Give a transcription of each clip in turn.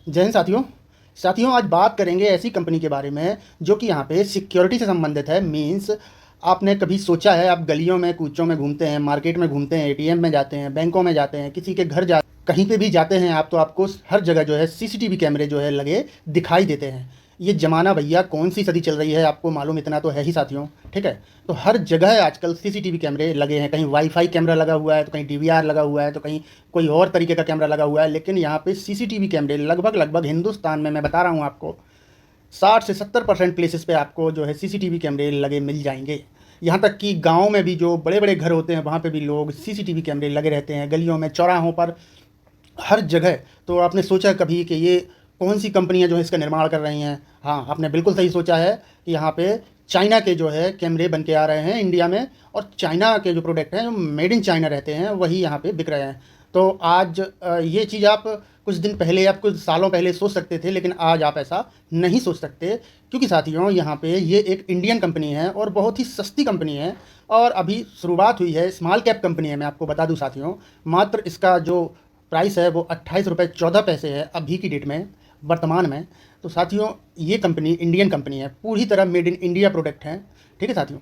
जय हिंद साथियों। साथियों, आज बात करेंगे ऐसी कंपनी के बारे में जो कि यहाँ पे सिक्योरिटी से संबंधित है। मीन्स आपने कभी सोचा है, आप गलियों में कूचों में घूमते हैं, मार्केट में घूमते हैं, एटीएम में जाते हैं, बैंकों में जाते हैं, किसी के घर जा कहीं पे भी जाते हैं आप, तो आपको हर जगह जो है सीसीटीवी कैमरे जो है लगे दिखाई देते हैं। ये ज़माना भैया कौन सी सदी चल रही है आपको मालूम इतना तो है ही साथियों, ठीक है। तो हर जगह आजकल सीसीटीवी कैमरे लगे हैं। कहीं वाईफाई कैमरा लगा हुआ है, तो कहीं डीवीआर लगा हुआ है, तो कहीं कोई और तरीके का कैमरा लगा हुआ है। लेकिन यहाँ पे सीसीटीवी कैमरे लगभग हिंदुस्तान में, मैं बता रहा हूँ आपको, 60 से 70% प्लेसेस पे आपको जो है सीसीटीवी कैमरे लगे मिल जाएंगे। यहाँ तक कि गाँव में भी जो बड़े बड़े घर होते हैं वहाँ पे भी लोग सीसीटीवी कैमरे लगे रहते हैं, गलियों में, चौराहों पर, हर जगह। तो आपने सोचा कभी कि ये कौन सी कंपनियां जो है इसका निर्माण कर रही हैं? हाँ, आपने बिल्कुल सही सोचा है कि यहाँ पे चाइना के जो है कैमरे बन के आ रहे हैं इंडिया में, और चाइना के जो प्रोडक्ट हैं जो मेड इन चाइना रहते हैं वही यहाँ पे बिक रहे हैं। तो आज ये चीज़ आप कुछ दिन पहले, आप कुछ सालों पहले सोच सकते थे, लेकिन आज आप ऐसा नहीं सोच सकते, क्योंकि साथियों यहाँ पे ये एक इंडियन कंपनी है और बहुत ही सस्ती कंपनी है, और अभी शुरुआत हुई है, स्मॉल कैप कंपनी है। मैं आपको बता दूं साथियों, मात्र इसका जो प्राइस है वो 28 रुपये 14 पैसे है अभी की डेट में, वर्तमान में। तो साथियों ये कंपनी इंडियन कंपनी है, पूरी तरह मेड इन इंडिया प्रोडक्ट है, ठीक है साथियों।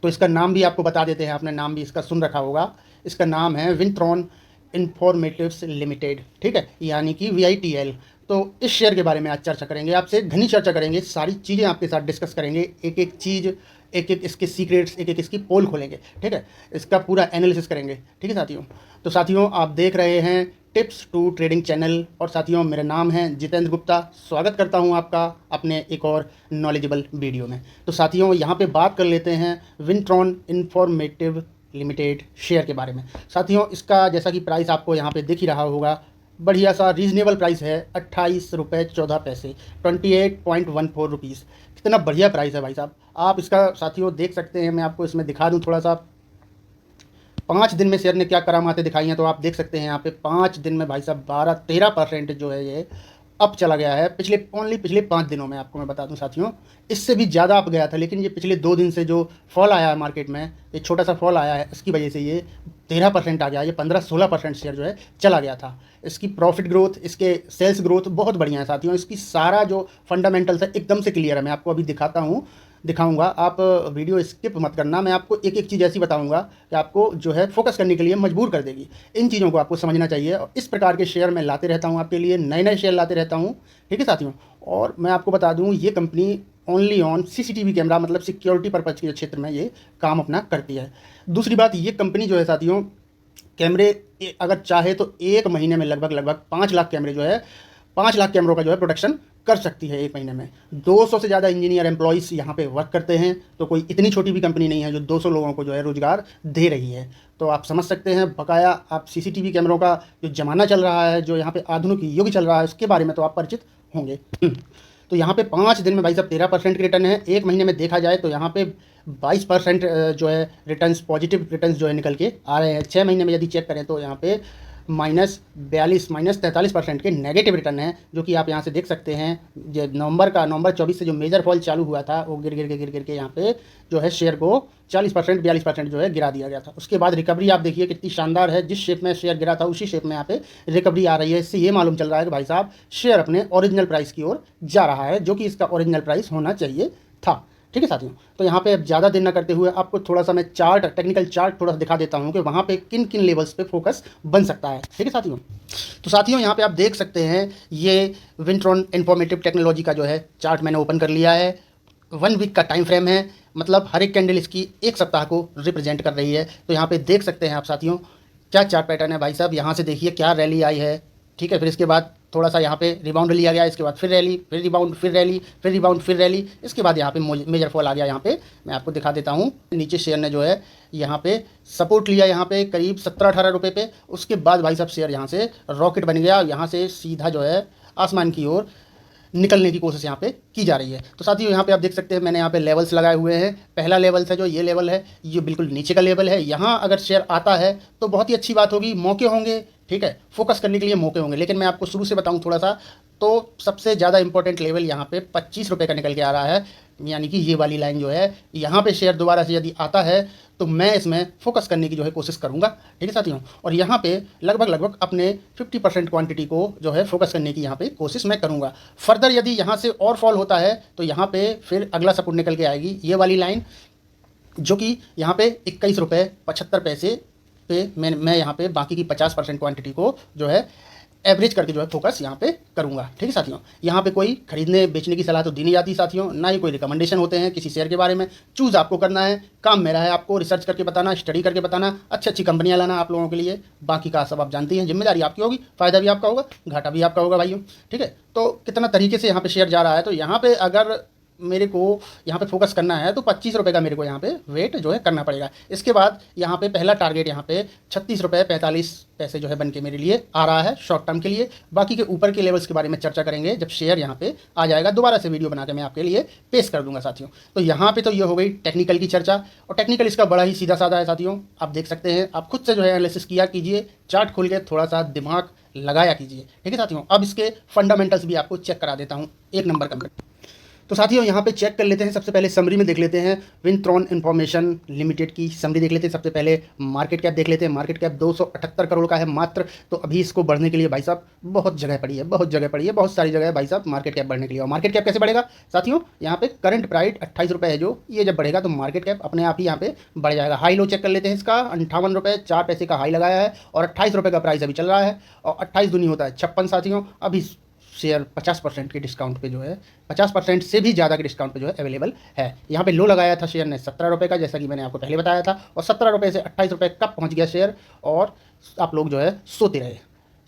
तो इसका नाम भी आपको बता देते हैं, आपने नाम भी इसका सुन रखा होगा। इसका नाम है विंट्रॉन इन्फॉर्मेटिव्स लिमिटेड, ठीक है, यानी कि VITL। तो इस शेयर के बारे में आज चर्चा करेंगे, आपसे घनी चर्चा करेंगे, सारी चीज़ें आपके साथ डिस्कस करेंगे, एक एक चीज़, एक एक इसके सीक्रेट्स, एक एक इसकी पोल खोलेंगे, ठीक है, इसका पूरा एनालिसिस करेंगे, ठीक है साथियों। तो साथियों आप देख रहे हैं टिप्स टू ट्रेडिंग चैनल, और साथियों मेरा नाम है जितेंद्र गुप्ता। स्वागत करता हूं आपका अपने एक और नॉलेजेबल वीडियो में। तो साथियों यहाँ पे बात कर लेते हैं विंट्रॉन इन्फॉर्मेटिव लिमिटेड शेयर के बारे में। साथियों इसका जैसा कि प्राइस आपको यहाँ पे दिख ही रहा होगा, बढ़िया सा रीजनेबल प्राइस है, 28 रुपये 14 पैसे, 28.14 रुपीज़। कितना बढ़िया प्राइस है भाई साहब। आप इसका साथियों देख सकते हैं, मैं आपको इसमें दिखा दूं थोड़ा सा। 5 दिन में शेयर ने क्या करामातें दिखाई हैं, तो आप देख सकते हैं यहाँ पे 5 दिन में भाई साहब 12-13% जो है ये अप चला गया है। पिछले 5 दिनों में आपको मैं बता दूं साथियों, इससे भी ज़्यादा अप गया था, लेकिन ये पिछले 2 दिन से जो फॉल आया है मार्केट में, एक छोटा सा फॉल आया है, इसकी वजह से ये 13% आ गया। ये 15-16% शेयर जो है चला गया था। इसकी प्रॉफिट ग्रोथ, इसके सेल्स ग्रोथ बहुत बढ़िया है साथियों। इसकी सारा जो फंडामेंटल्स है एकदम से क्लियर है। मैं आपको अभी दिखाऊंगा, आप वीडियो स्किप मत करना। मैं आपको एक एक चीज़ ऐसी बताऊंगा कि आपको जो है फोकस करने के लिए मजबूर कर देगी। इन चीज़ों को आपको समझना चाहिए, और इस प्रकार के शेयर मैं लाते रहता हूं आपके लिए, नए नए शेयर लाते रहता हूं, ठीक है साथियों। और मैं आपको बता दूं ये company only on CCTV camera, मतलब सिक्योरिटी पर्पज़ के क्षेत्र में ये काम अपना करती है। दूसरी बात, ये कंपनी जो है साथियों, कैमरे अगर चाहे तो एक महीने में लगभग 5 लाख कैमरे जो है, 5 लाख कैमरों का जो है प्रोडक्शन कर सकती है एक महीने में। 200 से ज़्यादा इंजीनियर एम्प्लॉइज़ यहाँ पे वर्क करते हैं। तो कोई इतनी छोटी भी कंपनी नहीं है जो 200 लोगों को जो है रोज़गार दे रही है। तो आप समझ सकते हैं बकाया, आप सीसीटीवी कैमरों का जो ज़माना चल रहा है, जो यहाँ पे आधुनिक युग चल रहा है, उसके बारे में तो आप परिचित होंगे। तो यहाँ पे 5 दिन में भाई साहब 13% की रिटर्न है। एक महीने में देखा जाए तो यहाँ पे 22% जो है रिटर्न्स, पॉजिटिव रिटर्न्स जो है निकल के आ रहे हैं। 6 महीने में यदि चेक करें तो यहाँ पे -43% के नेगेटिव रिटर्न है, जो कि आप यहाँ से देख सकते हैं। जो नवंबर 24 से जो मेजर फॉल चालू हुआ था, वो गिर के यहाँ पे जो है शेयर को 40% 42% जो है गिरा दिया गया था। उसके बाद रिकवरी आप देखिए कितनी शानदार है। जिस शेप में शेयर गिरा था उसी शेप में यहाँ पे रिकवरी आ रही है। इससे ये मालूम चल रहा है कि भाई साहब शेयर अपने ओरिजिनल प्राइस की ओर जा रहा है, जो कि इसका ओरिजिनल प्राइस होना चाहिए था, ठीक है साथियों। तो यहाँ पे अब ज़्यादा देर न करते हुए आपको थोड़ा सा मैं चार्ट, टेक्निकल चार्ट थोड़ा सा दिखा देता हूँ कि वहाँ पे किन किन लेवल्स पे फोकस बन सकता है, ठीक है साथियों। तो साथियों यहाँ पे आप देख सकते हैं, ये विंट्रॉन इन्फॉर्मेटिव टेक्नोलॉजी का जो है चार्ट मैंने ओपन कर लिया है। 1 वीक का टाइम फ्रेम है, मतलब हर एक कैंडल इसकी एक सप्ताह को रिप्रेजेंट कर रही है। तो यहाँ पे देख सकते हैं आप साथियों क्या चार्ट पैटर्न है भाई साहब। यहाँ से देखिए क्या रैली आई है, ठीक है। फिर इसके बाद थोड़ा सा यहाँ पे रिबाउंड लिया गया, इसके बाद फिर रैली, फिर रिबाउंड, फिर रैली, फिर रिबाउंड, फिर रैली। इसके बाद यहाँ पे मेजर फॉल आ गया। यहाँ पे मैं आपको दिखा देता हूँ, नीचे शेयर ने जो है यहाँ पे सपोर्ट लिया, यहाँ पे करीब 17-18 रुपये पे। उसके बाद भाई साहब शेयर यहाँ से रॉकेट बन गया, यहाँ से सीधा जो है आसमान की ओर निकलने की कोशिश यहाँ पे की जा रही है। तो साथियों यहाँ पे आप देख सकते हैं मैंने यहाँ पे लेवल्स लगाए हुए हैं। पहला लेवल है जो ये लेवल है, ये बिल्कुल नीचे का लेवल है। यहाँ अगर शेयर आता है तो बहुत ही अच्छी बात होगी, मौके होंगे, ठीक है, फोकस करने के लिए मौके होंगे। लेकिन मैं आपको शुरू से बताऊँ थोड़ा सा, तो सबसे ज़्यादा इंपॉर्टेंट लेवल यहाँ पे 25 रुपये का निकल के आ रहा है। यानी कि ये वाली लाइन जो है, यहाँ पे शेयर दोबारा से यदि आता है तो मैं इसमें फोकस करने की जो है कोशिश करूँगा। ठीक है साथियों, और यहाँ पे लगभग अपने 50% क्वांटिटी को जो है फोकस करने की यहाँ पे कोशिश मैं करूँगा। फर्दर यदि यहाँ से और फॉल होता है तो यहाँ पे फिर अगला सपोर्ट निकल के आएगी ये वाली लाइन, जो कि यहाँ पे 21 रुपये 75 पैसे पे मैं यहाँ पे बाकी की 50% क्वांटिटी को जो है एवरेज करके जो है फोकस यहाँ पे करूँगा। ठीक है साथियों, यहाँ पे कोई खरीदने बेचने की सलाह तो दी नहीं जाती साथियों, ना ही कोई रिकमेंडेशन होते हैं किसी शेयर के बारे में। चूज़ आपको करना है, काम मेरा है आपको रिसर्च करके बताना, स्टडी करके बताना, अच्छी कंपनियाँ लाना आप लोगों के लिए। बाकी का सब आप जानते हैं, जिम्मेदारी आपकी होगी, फ़ायदा भी आपका होगा, घाटा भी आपका होगा भाइयों। ठीक है, तो कितना तरीके से यहाँ पे शेयर जा रहा है, तो यहाँ पे अगर मेरे को यहाँ पे फोकस करना है तो 25 रुपये का मेरे को यहाँ पे वेट जो है करना पड़ेगा। इसके बाद यहाँ पे पहला टारगेट यहाँ पे 36 रुपये 45 पैसे जो है बन के मेरे लिए आ रहा है शॉर्ट टर्म के लिए। बाकी के ऊपर के लेवल्स के बारे में चर्चा करेंगे जब शेयर यहाँ पे आ जाएगा, दोबारा से वीडियो बना के मैं आपके लिए पेश कर दूंगा साथियों। तो यहाँ पे तो ये हो गई टेक्निकल की चर्चा, और टेक्निकल इसका बड़ा ही सीधा साधा है साथियों, आप देख सकते हैं। आप खुद से जो है एनालिसिस किया कीजिए, चार्ट खोल के थोड़ा सा दिमाग लगाया कीजिए। ठीक है साथियों, अब इसके फंडामेंटल्स भी आपको चेक करा देता हूँ एक नंबर कंपनी। तो साथियों यहाँ पे चेक कर लेते हैं, सबसे पहले समरी में देख लेते हैं विनथ्रॉन इन्फॉर्मेशन लिमिटेड की समरी देख लेते हैं। सबसे पहले मार्केट कैप देख लेते हैं, मार्केट कैप 278 करोड़ का है मात्र। तो अभी इसको बढ़ने के लिए भाई साहब बहुत जगह पड़ी है, बहुत सारी जगह है भाई साहब मार्केट कैप बढ़ने के लिए। और मार्केट कैप कैसे बढ़ेगा साथियों, यहाँ पे करंट प्राइस 28 रुपये है, जो ये जब बढ़ेगा तो मार्केट कैप अपने आप ही यहाँ पे बढ़ जाएगा। हाई लो चेक कर लेते हैं इसका, 58 रुपये 4 पैसे का हाई लगाया है, और 28 रुपये का प्राइस अभी चल रहा है, और 28 दूनी होता है 56 साथियों। अभी शेयर 50% के डिस्काउंट पे जो है, 50% से भी ज़्यादा के डिस्काउंट पे जो है अवेलेबल है। यहाँ पे लो लगाया था शेयर ने 17 रुपये का, जैसा कि मैंने आपको पहले बताया था, और 17 रुपये से 28 रुपये कब पहुँच गया शेयर, और आप लोग जो है सोते रहे।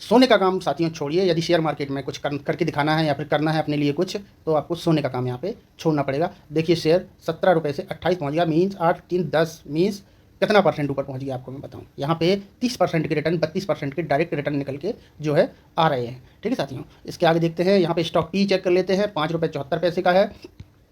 सोने का काम साथियों छोड़िए, यदि शेयर मार्केट में कुछ करके दिखाना है या फिर करना है अपने लिए कुछ, तो आपको सोने का काम यहाँ पे छोड़ना पड़ेगा। देखिए शेयर 17 रुपये से 28 पहुँच गया, मीन्स 8 3 10 मीन्स कितना परसेंट ऊपर पहुंच गया आपको मैं बताऊं। यहाँ पे 30% के रिटर्न, 32% के डायरेक्ट रिटर्न निकल के जो है आ रहे हैं। ठीक है साथियों, इसके आगे देखते हैं, यहाँ पे स्टॉक पी चेक कर लेते हैं, 5 रुपये 74 पैसे का है,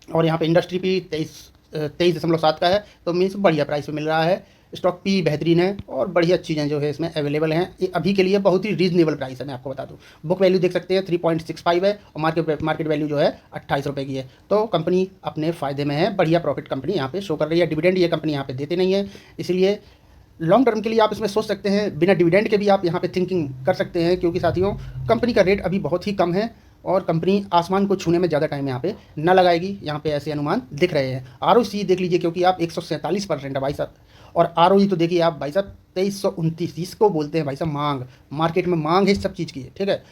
और यहाँ पे इंडस्ट्री पी 23.7 का है, तो मीन्स बढ़िया प्राइस पे मिल रहा है। स्टॉक पी बेहतरीन है, और बढ़िया चीज़ें जो है इसमें अवेलेबल हैं। ये अभी के लिए बहुत ही रीजनेबल प्राइस है, मैं आपको बता दूं। बुक वैल्यू देख सकते हैं 3.65 है, और मार्केट वैल्यू जो है 28 रुपये की है। तो कंपनी अपने फ़ायदे में है, बढ़िया प्रॉफिट कंपनी यहाँ पे शो कर रही है। डिविडेंड ये कंपनी यहाँ पे देते नहीं है, इसलिए लॉन्ग टर्म के लिए आप इसमें सोच सकते हैं, बिना डिविडेंड के भी आप यहाँ पे थिंकिंग कर सकते हैं, क्योंकि साथियों कंपनी का रेट अभी बहुत ही कम है, और कंपनी आसमान को छूने में ज़्यादा टाइम यहाँ पे ना लगाएगी। यहाँ पे ऐसे अनुमान दिख रहे हैं। ROC देख लीजिए, क्योंकि आप 147% है भाई साहब, और ROE तो देखिए आप भाई साहब 2329, इसको बोलते हैं भाई साहब मांग। मार्केट में मांग है इस सब चीज़ की, ठीक है।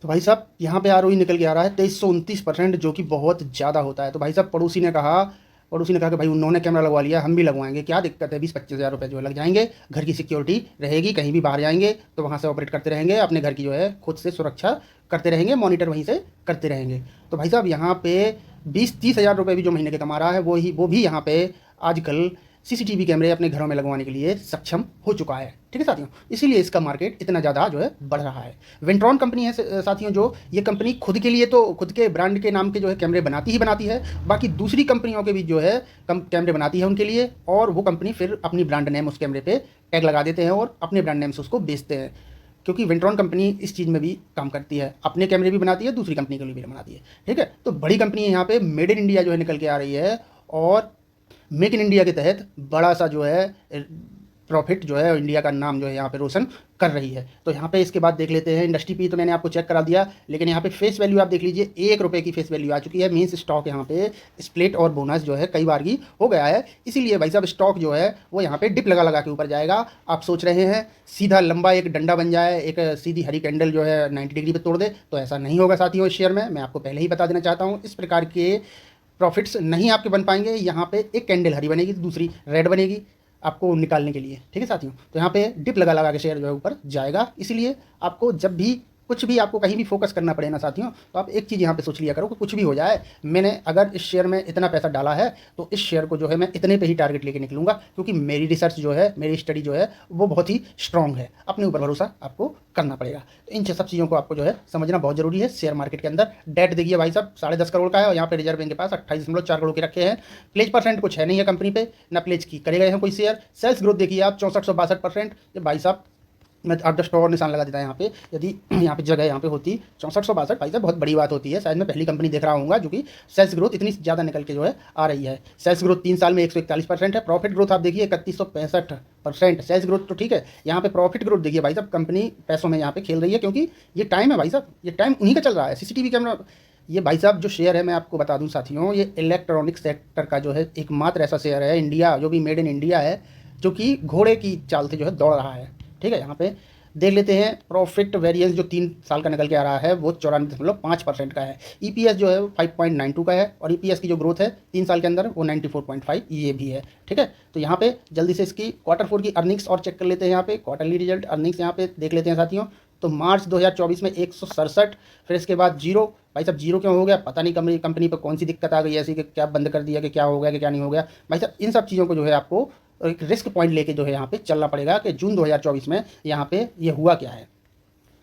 तो भाई साहब यहाँ पे ROE निकल के आ रहा है 2329%, जो कि बहुत ज़्यादा होता है। तो भाई साहब पड़ोसी ने कहा कि भाई उन्होंने कैमरा लगवा लिया, हम भी लगवाएंगे, क्या दिक्कत है, 20-25 हज़ार रुपये जो है लग जाएंगे, घर की सिक्योरिटी रहेगी, कहीं भी बाहर जाएंगे तो वहाँ से ऑपरेट करते रहेंगे, अपने घर की जो है खुद से सुरक्षा करते रहेंगे, मॉनिटर वहीं से करते रहेंगे। तो भाई साहब यहाँ पे 20-30 हज़ार रुपये भी जो महीने के कमा रहा है, वो भी यहाँ पे आजकल CCTV कैमरे अपने घरों में लगवाने के लिए सक्षम हो चुका है। ठीक है साथियों, इसीलिए इसका मार्केट इतना ज़्यादा जो है बढ़ रहा है। विनट्रॉन कंपनी है साथियों, जो ये कंपनी खुद के लिए तो खुद के ब्रांड के नाम के जो है कैमरे बनाती है, बाकी दूसरी कंपनियों के भी जो है कैमरे बनाती है उनके लिए, और वो कंपनी फिर अपनी ब्रांड नेम उस कैमरे पे टैग लगा देते हैं और अपने ब्रांड नेम से उसको बेचते हैं। क्योंकि विनट्रॉन कंपनी इस चीज़ में भी काम करती है, अपने कैमरे भी बनाती है, दूसरी कंपनी के लिए भी बनाती है। ठीक है, तो बड़ी कंपनी है यहाँ पे, मेड इन इंडिया जो है निकल के आ रही है, और मेक इन इंडिया के तहत बड़ा सा जो है प्रॉफिट जो है इंडिया का नाम जो है यहाँ पे रोशन कर रही है। तो यहाँ पे इसके बाद देख लेते हैं इंडस्ट्री पी, तो मैंने आपको चेक करा दिया, लेकिन यहाँ पे फेस वैल्यू आप देख लीजिए, 1 रुपये की फेस वैल्यू आ चुकी है। मीन्स स्टॉक यहाँ पे स्प्लिट और बोनस जो है कई बार की हो गया है, इसीलिए भाई साहब स्टॉक जो है वो यहाँ पे डिप लगा के ऊपर जाएगा। आप सोच रहे हैं सीधा लंबा एक डंडा बन जाए, एक सीधी हरी कैंडल जो है 90 डिग्री पर तोड़ दे, तो ऐसा नहीं होगा साथियों इस शेयर में। मैं आपको पहले ही बता देना चाहता हूँ, इस प्रकार के प्रॉफिट्स नहीं आपके बन पाएंगे। यहाँ पे एक कैंडल हरी बनेगी, दूसरी रेड बनेगी आपको निकालने के लिए। ठीक है साथियों, तो यहाँ पे डिप लगा के शेयर जो है ऊपर जाएगा। इसलिए आपको जब भी कुछ भी आपको कहीं भी फोकस करना पड़े ना साथियों, तो आप एक चीज़ यहाँ पे सोच लिया करो कि कुछ भी हो जाए, मैंने अगर इस शेयर में इतना पैसा डाला है तो इस शेयर को जो है मैं इतने पे ही टारगेट लेके निकलूंगा, क्योंकि मेरी रिसर्च जो है, मेरी स्टडी जो है वो बहुत ही स्ट्रॉन्ग है। अपने ऊपर भरोसा आपको करना पड़ेगा। तो इन सब चीज़ों को आपको जो है समझना बहुत जरूरी है शेयर मार्केट के अंदर। डेट देखिए भाई साहब 10.5 करोड़ का है, और यहाँ पे रिजर्व बैंक के पास 28.4 करोड़ के रखे हैं। प्लेज परसेंट कुछ है नहीं है कंपनी पे, ना प्लेज की करे गए हैं कोई शेयर। सेल्स ग्रोथ देखिए आप 6462%। भाई साहब मैं 8-10 और निशान लगा देता यहाँ पे, यदि यहाँ पे जगह यहाँ पे होती 6462 भाई साहब, बहुत बड़ी बात होती है। शायद मैं पहली कंपनी देख रहा हूँ जो कि सेल्स ग्रोथ इतनी ज़्यादा निकल के जो है आ रही है। सेल्स ग्रोथ 3 साल में 141% है। प्रॉफिट ग्रोथ आप देखिए 3165%। सेल्स ग्रोथ तो ठीक है, यहाँ पे प्रॉफिट ग्रोथ देखिए भाई साहब, कंपनी पैसों में यहाँ पे खेल रही है, क्योंकि ये टाइम है भाई साहब, ये टाइम उन्हीं का चल रहा है। सीसीटीवी कैमरा, ये भाई साहब जो शेयर है, मैं आपको बता दूं साथियों, ये इलेक्ट्रॉनिक सेक्टर का जो है एकमात्र ऐसा शेयर है इंडिया, जो भी मेड इन इंडिया है, जो कि घोड़े की चाल से जो है दौड़ रहा है। ठीक है, यहाँ पे देख लेते हैं प्रॉफिट वेरिएंस जो 3 साल का निकल के आ रहा है वो 94.5% का है। ईपीएस जो है 5.92 का है, और ईपीएस की जो ग्रोथ है 3 साल के अंदर वो 94.5 ये भी है। ठीक है, तो यहाँ पे जल्दी से इसकी Q4 की अर्निंग्स और चेक कर लेते हैं। यहाँ पे क्वार्टरली रिजल्ट अर्निंग्स यहाँ पे देख लेते हैं साथियों। तो मार्च 2024 में 167, फिर इसके बाद जीरो। भाई साहब जीरो क्यों हो गया पता नहीं, कंपनी पर कौन सी दिक्कत आ गई ऐसी कि क्या बंद कर दिया, कि क्या हो गया, कि क्या नहीं हो गया। भाई साहब इन सब चीज़ों को जो है आपको एक रिस्क पॉइंट लेके जो है यहाँ पे चलना पड़ेगा कि जून 2024 में यहाँ पे ये हुआ क्या है।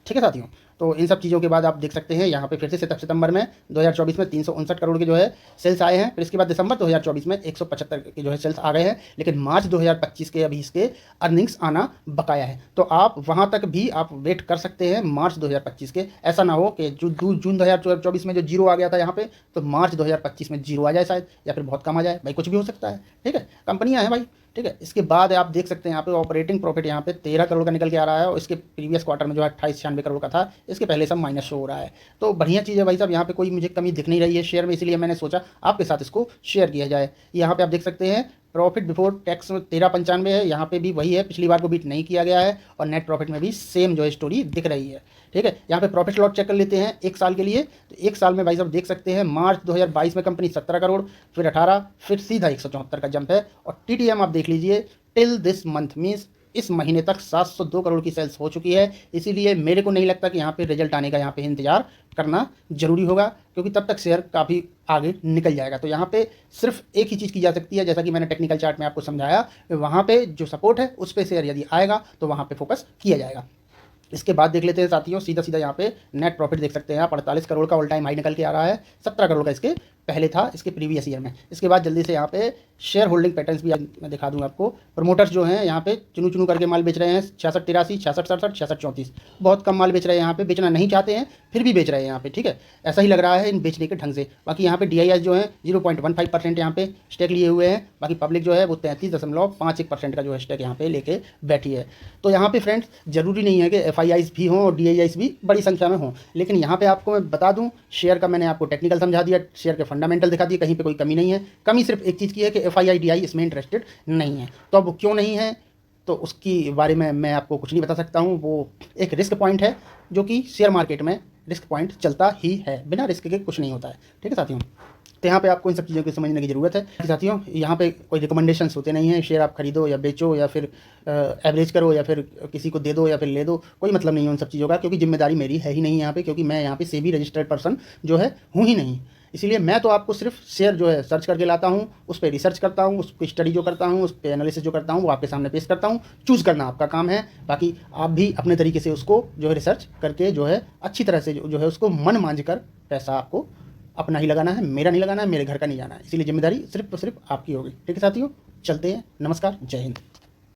ठीक है साथियों, तो इन सब चीज़ों के बाद आप देख सकते हैं यहाँ पे फिर से सितंबर में 2024 में 359 करोड़ के जो है सेल्स आए हैं। फिर इसके बाद दिसंबर 2024 में 175 के जो है सेल्स आ गए हैं, लेकिन मार्च 2025 के अभी इसके अर्निंग्स आना बकाया है। तो आप वहाँ तक भी आप वेट कर सकते हैं मार्च 2025 के। ऐसा ना हो कि जून 2024 में जो जीरो आ गया था यहाँ पे, तो मार्च 2025 में जीरो आ जाए शायद, या फिर बहुत कम आ जाए, भाई कुछ भी हो सकता है। ठीक है, कंपनियाँ हैं भाई। ठीक है, इसके बाद आप देख सकते हैं यहाँ पे ऑपरेटिंग प्रॉफिट यहाँ पे 13 करोड़ का निकल के आ रहा है, और इसके प्रीवियस क्वार्टर में जो है 2896 करोड़ का था, इसके पहले सब माइनस शो हो रहा है। तो बढ़िया चीज़ है भाई साहब, यहाँ पे कोई मुझे कमी दिख नहीं रही है शेयर में, इसलिए मैंने सोचा आपके साथ इसको शेयर किया जाए। यहाँ पे आप देख सकते हैं प्रॉफिट बिफोर टैक्स 1395 है, यहाँ पे भी वही है, पिछली बार को बीट नहीं किया गया है, और नेट प्रॉफिट में भी सेम जो है स्टोरी दिख रही है। ठीक है, यहाँ पे प्रॉफिट लॉट चेक कर लेते हैं 1 साल के लिए। तो 1 साल में भाई साहब देख सकते हैं मार्च 2022 में कंपनी 17 करोड़, फिर 18, फिर सीधा 174 का जंप है। और टीटीएम आप देख लीजिए, टिल दिस मंथ मीन्स इस महीने तक 702 करोड़ की सेल्स हो चुकी है। इसीलिए मेरे को नहीं लगता कि यहाँ पे रिजल्ट आने का यहाँ पे इंतजार करना जरूरी होगा, क्योंकि तब तक शेयर काफ़ी आगे निकल जाएगा। तो यहाँ पे सिर्फ एक ही चीज़ की जा सकती है, जैसा कि मैंने टेक्निकल चार्ट में आपको समझाया, वहाँ पे जो सपोर्ट है उस पर शेयर यदि आएगा तो वहाँ पे फोकस किया जाएगा। इसके बाद देख लेते हैं साथियों, सीधा सीधा यहाँ पे नेट प्रॉफिट देख सकते हैं आप, 48 करोड़ का ऑल टाइम हाई निकल के आ रहा है। 17 करोड़ का इसके पहले था इसके प्रीवियस ईयर में। इसके बाद जल्दी से यहाँ पे शेयर होल्डिंग पैटर्न्स भी मैं दिखा दूंगा आपको। प्रमोटर्स जो हैं यहाँ पे चुनू चुनू करके माल बेच रहे हैं, 6683, 6667, 6634, बहुत कम माल बेच रहे हैं यहाँ पे, बेचना नहीं चाहते हैं फिर भी बेच रहे हैं यहाँ पे। ठीक है, ऐसा ही लग रहा है इन बेचने के ढंग से। बाकी यहाँ पे DIS जो है 0.15% यहाँ पे स्टेक लिए हुए हैं। बाकी पब्लिक जो है वो 33.51% का जो है स्टेक यहाँ पे लेके बैठी है। तो यहाँ पे फ्रेंड्स जरूरी नहीं है कि FIIs भी हों और DIIs भी बड़ी संख्या में हों, लेकिन यहाँ पे आपको मैं बता दूँ, शेयर का मैंने आपको टेक्निकल समझा दिया, शेयर के फंडामेंटल दिखा दिए, कहीं पे कोई कमी नहीं है। कमी सिर्फ एक चीज़ की है कि FII DI इसमें इंटरेस्टेड नहीं है। तो अब क्यों नहीं है, तो उसकी बारे में मैं आपको कुछ नहीं बता सकता हूँ। वो एक रिस्क पॉइंट है, जो कि शेयर मार्केट में रिस्क पॉइंट चलता ही है, बिना रिस्क के कुछ नहीं होता है। ठीक है साथियों, तो यहाँ पे आपको इन सब चीज़ों को समझने की ज़रूरत है साथियों। यहाँ पे कोई रिकमेंडेशंस होते नहीं हैं, शेयर आप खरीदो या बेचो, या फिर एवरेज करो, या फिर किसी को दे दो, या फिर ले दो, कोई मतलब नहीं है उन सब चीज़ों का, क्योंकि जिम्मेदारी मेरी है ही नहीं यहाँ पे, क्योंकि मैं यहाँ पे सेबी रजिस्टर्ड पर्सन जो है हूँ ही नहीं। इसीलिए मैं तो आपको सिर्फ शेयर जो है सर्च करके लाता हूँ, उस पर रिसर्च करता हूँ, उस पर स्टडी जो करता हूँ, उस पर एनालिसिस जो करता हूँ, वो आपके सामने पेश करता हूँ। चूज़ करना आपका काम है, बाकी आप भी अपने तरीके से उसको जो है रिसर्च करके जो है अच्छी तरह से जो है उसको मन मांझ कर पैसा आपको अपना ही लगाना है, मेरा नहीं लगाना है, मेरे घर का नहीं जाना है। इसीलिए जिम्मेदारी सिर्फ तो सिर्फ आपकी होगी। ठीक है साथियों, चलते हैं, नमस्कार, जय हिंद।